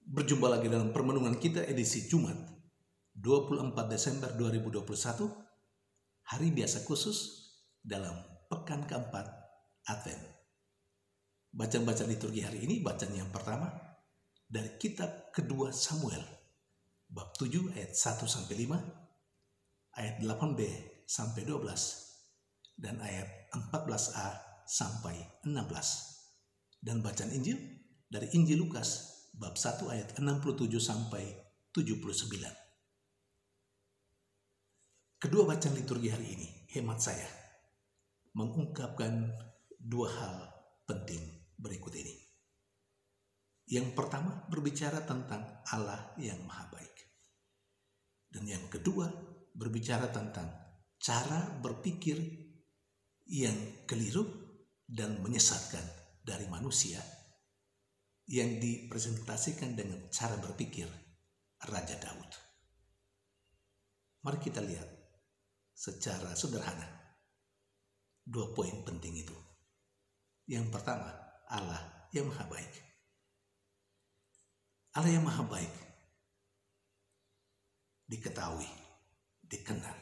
Berjumpa lagi dalam permenungan kita edisi Jumat 24 Desember 2021, hari biasa khusus dalam pekan keempat Advent. Bacaan-bacaan liturgi hari ini, bacaan yang pertama dari kitab kedua Samuel bab 7 ayat 1-5, ayat 8b sampai 12 dan ayat 14a sampai 16. Dan bacaan Injil dari Injil Lukas bab 1 ayat 67 sampai 79. Kedua bacaan liturgi hari ini, hemat saya, mengungkapkan dua hal penting berikut ini. Yang pertama berbicara tentang Allah yang Maha Baik. Dan yang kedua berbicara tentang cara berpikir yang keliru dan menyesatkan dari manusia yang dipresentasikan dengan cara berpikir Raja Daud. Mari kita lihat secara sederhana dua poin penting itu. Yang pertama, Allah yang Maha Baik. Allah yang Maha Baik diketahui, dikenal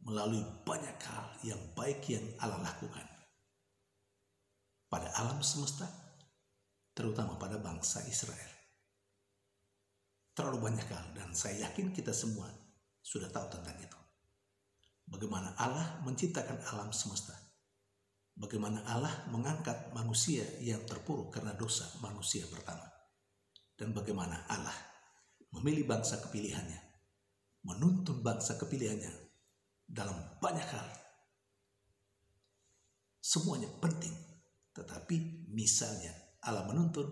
melalui banyak hal yang baik yang Allah lakukan pada alam semesta, terutama pada bangsa Israel. Terlalu banyak hal, dan saya yakin kita semua sudah tahu tentang itu. Bagaimana Allah menciptakan alam semesta. Bagaimana Allah mengangkat manusia yang terpuruk karena dosa manusia pertama. Dan bagaimana Allah memilih bangsa kepilihannya, menuntun bangsa kepilihannya dalam banyak hal. Semuanya penting. Tetapi misalnya Allah menuntun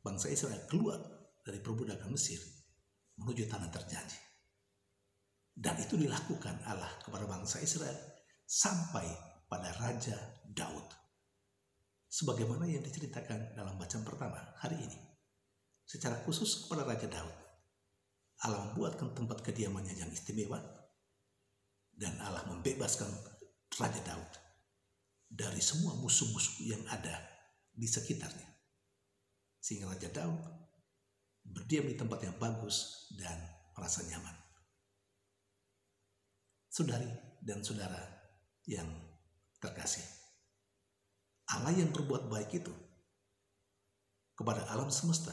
bangsa Israel keluar dari perbudakan Mesir menuju tanah terjanji. Dan itu dilakukan Allah kepada bangsa Israel sampai pada Raja Daud. Sebagaimana yang diceritakan dalam bacaan pertama hari ini. Secara khusus kepada Raja Daud, Allah membuatkan tempat kediamannya yang istimewa. Dan Allah membebaskan Raja Daud dari semua musuh-musuh yang ada di sekitarnya. Sehingga Raja Daud berdiam di tempat yang bagus dan merasa nyaman. Saudari dan saudara yang terkasih, Allah yang berbuat baik itu kepada alam semesta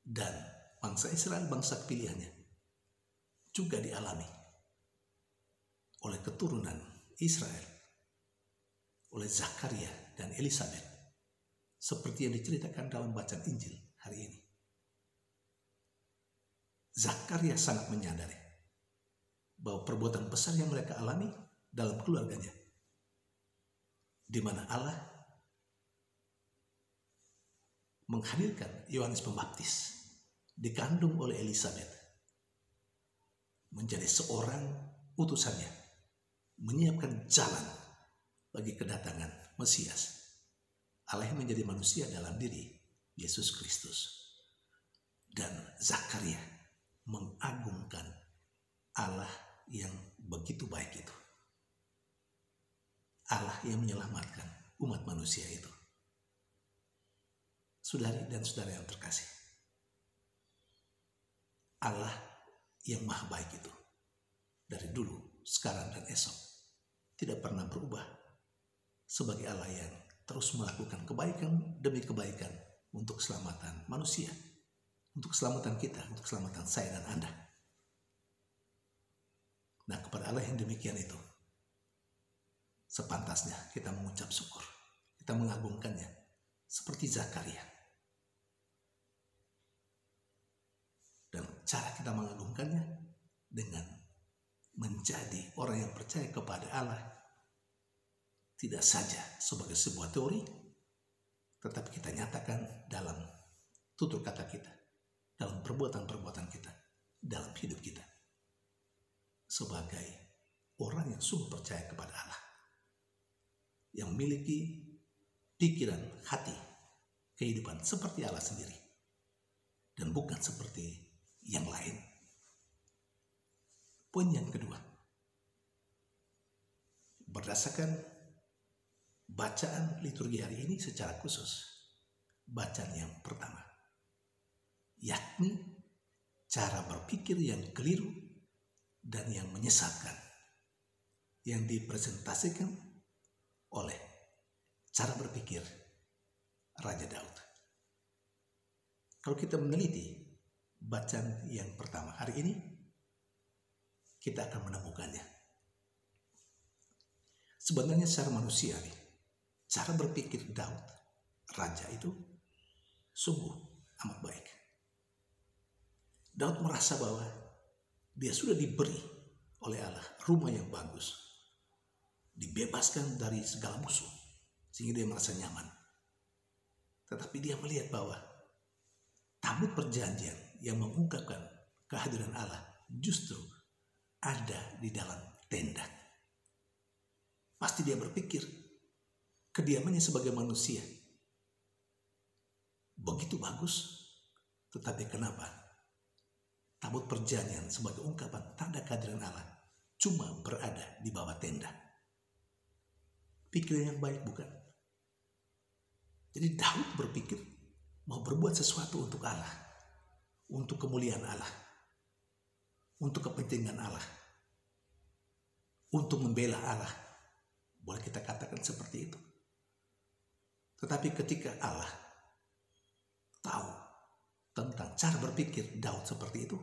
dan bangsa Israel, bangsa pilihannya, juga dialami oleh keturunan Israel, oleh Zakaria dan Elisabet, seperti yang diceritakan dalam bacaan Injil hari ini. Zakaria sangat menyadari bahwa perbuatan besar yang mereka alami dalam keluarganya, di mana Allah menghadirkan Yohanes Pembaptis, dikandung oleh Elisabet, menjadi seorang utusannya, menyiapkan jalan bagi kedatangan Mesias. Allah yang menjadi manusia dalam diri Yesus Kristus. Dan Zakaria mengagungkan Allah yang begitu baik itu. Allah yang menyelamatkan umat manusia itu. Saudari dan saudara yang terkasih, Allah yang Maha Baik itu dari dulu, sekarang, dan esok tidak pernah berubah sebagai Allah yang terus melakukan kebaikan demi kebaikan untuk keselamatan manusia, untuk keselamatan kita, untuk keselamatan saya dan Anda. Nah, kepada Allah yang demikian itu, sepantasnya kita mengucap syukur, kita mengagungkannya seperti Zakaria. Dan cara kita mengagungkannya dengan menjadi orang yang percaya kepada Allah, tidak saja sebagai sebuah teori, tetapi kita nyatakan dalam tutur kata kita, dalam perbuatan-perbuatan kita, dalam hidup kita, sebagai orang yang sungguh percaya kepada Allah, yang memiliki pikiran, hati, kehidupan seperti Allah sendiri, dan bukan seperti yang lain. Poin yang kedua, berdasarkan bacaan liturgi hari ini secara khusus bacaan yang pertama, yakni cara berpikir yang keliru dan yang menyesatkan yang dipresentasikan oleh cara berpikir Raja Daud. Kalau kita meneliti bacaan yang pertama hari ini, kita akan menemukannya. Sebenarnya secara manusiawi, cara berpikir Daud, raja itu sungguh amat baik. Daud merasa bahwa dia sudah diberi oleh Allah rumah yang bagus, dibebaskan dari segala musuh, sehingga dia merasa nyaman. Tetapi dia melihat bahwa tabut perjanjian yang mengungkapkan kehadiran Allah justru ada di dalam tenda. Pasti dia berpikir kediamannya sebagai manusia begitu bagus, tetapi kenapa tabut perjanjian sebagai ungkapan tanda kehadiran Allah cuma berada di bawah tenda? Pikiran yang baik, bukan? Jadi Daud berpikir mau berbuat sesuatu untuk Allah, untuk kemuliaan Allah, untuk kepentingan Allah, untuk membela Allah. Boleh kita katakan seperti itu. Tetapi ketika Allah tahu tentang cara berpikir Daud seperti itu,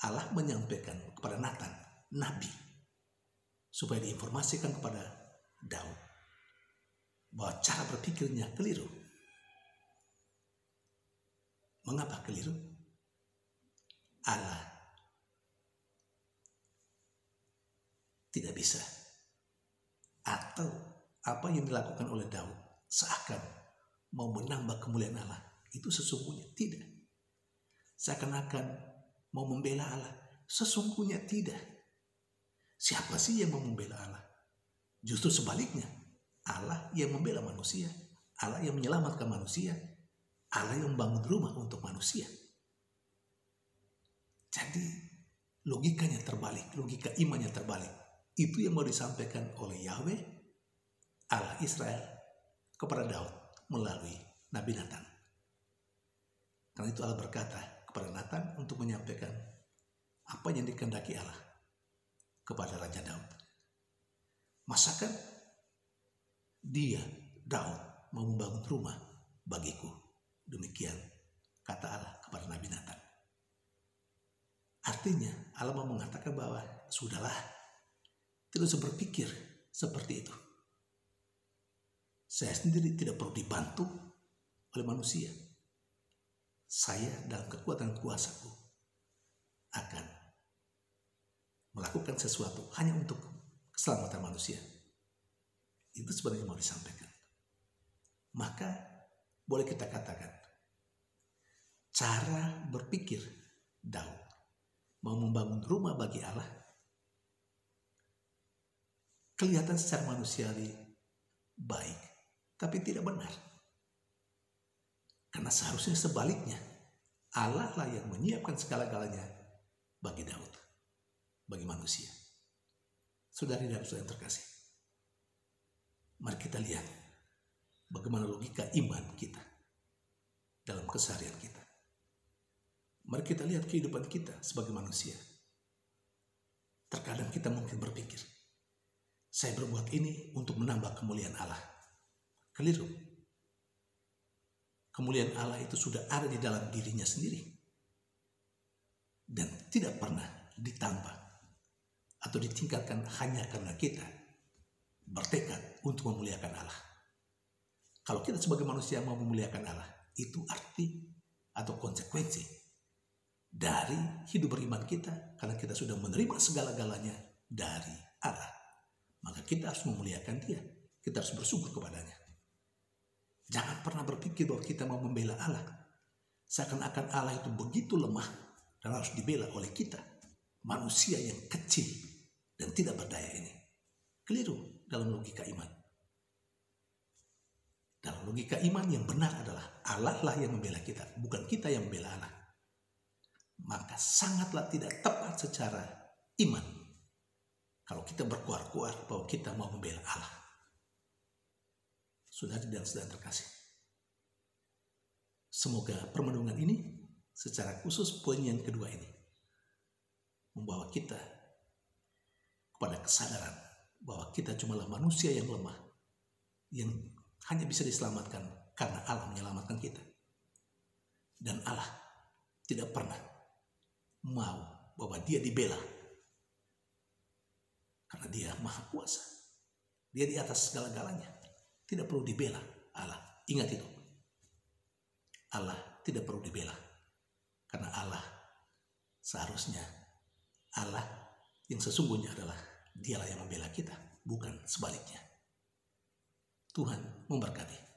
Allah menyampaikan kepada Nathan, nabi, supaya diinformasikan kepada Daud bahwa cara berpikirnya keliru. Mengapa keliru? Allah tidak bisa, atau apa yang dilakukan oleh Daud seakan mau menambah kemuliaan Allah, itu sesungguhnya tidak. Seakan-akan mau membela Allah, sesungguhnya tidak. Siapa sih yang mau membela Allah? Justru sebaliknya, Allah yang membela manusia, Allah yang menyelamatkan manusia, Allah yang membangun rumah untuk manusia. Jadi logikanya terbalik, logika imannya terbalik. Itu yang mau disampaikan oleh Yahweh, Allah Israel, kepada Daud melalui Nabi Nathan. Karena itu Allah berkata kepada Nathan untuk menyampaikan apa yang dikehendaki Allah kepada Raja Daud. Masakan dia, Daud, mau membangun rumah bagiku. Demikian kata Allah kepada Nabi Nathan. Artinya Allah mau mengatakan bahwa sudahlah, tidak usah berpikir seperti itu. Saya sendiri tidak perlu dibantu oleh manusia. Saya dalam kekuatan kuasaku akan melakukan sesuatu hanya untuk keselamatan manusia. Itu sebenarnya mau disampaikan. Maka boleh kita katakan cara berpikir Daud mau membangun rumah bagi Allah kelihatan secara manusiawi baik, tapi tidak benar. Karena seharusnya sebaliknya, Allah lah yang menyiapkan segala-galanya bagi Daud, bagi manusia. Saudari dan saudara yang terkasih, mari kita lihat bagaimana logika iman kita dalam keseharian kita. Mari kita lihat kehidupan kita sebagai manusia. Terkadang kita mungkin berpikir, saya berbuat ini untuk menambah kemuliaan Allah. Keliru. Kemuliaan Allah itu sudah ada di dalam dirinya sendiri. Dan tidak pernah ditambah atau ditingkatkan hanya karena kita bertekad untuk memuliakan Allah. Kalau kita sebagai manusia mau memuliakan Allah, itu arti atau konsekuensi dari hidup beriman kita, karena kita sudah menerima segala-galanya dari Allah. Maka kita harus memuliakan Dia. Kita harus bersyukur kepadanya. Jangan pernah berpikir bahwa kita mau membela Allah, seakan-akan Allah itu begitu lemah dan harus dibela oleh kita, manusia yang kecil dan tidak berdaya ini. Keliru dalam logika iman. Dalam logika iman yang benar adalah Allah lah yang membela kita, bukan kita yang membela Allah. Maka sangatlah tidak tepat secara iman kalau kita berkuar-kuar bahwa kita mau membela Allah. Saudari dan saudara terkasih, Semoga permenungan ini secara khusus poin yang kedua ini membawa kita kepada kesadaran bahwa kita cumalah manusia yang lemah, yang hanya bisa diselamatkan karena Allah menyelamatkan kita. Dan Allah tidak pernah mau bahwa dia dibela, karena dia maha kuasa. Dia di atas segala-galanya, tidak perlu dibela Allah. Ingat itu, Allah tidak perlu dibela, karena Allah seharusnya, Allah yang sesungguhnya adalah dialah yang membela kita, bukan sebaliknya. Tuhan memberkati.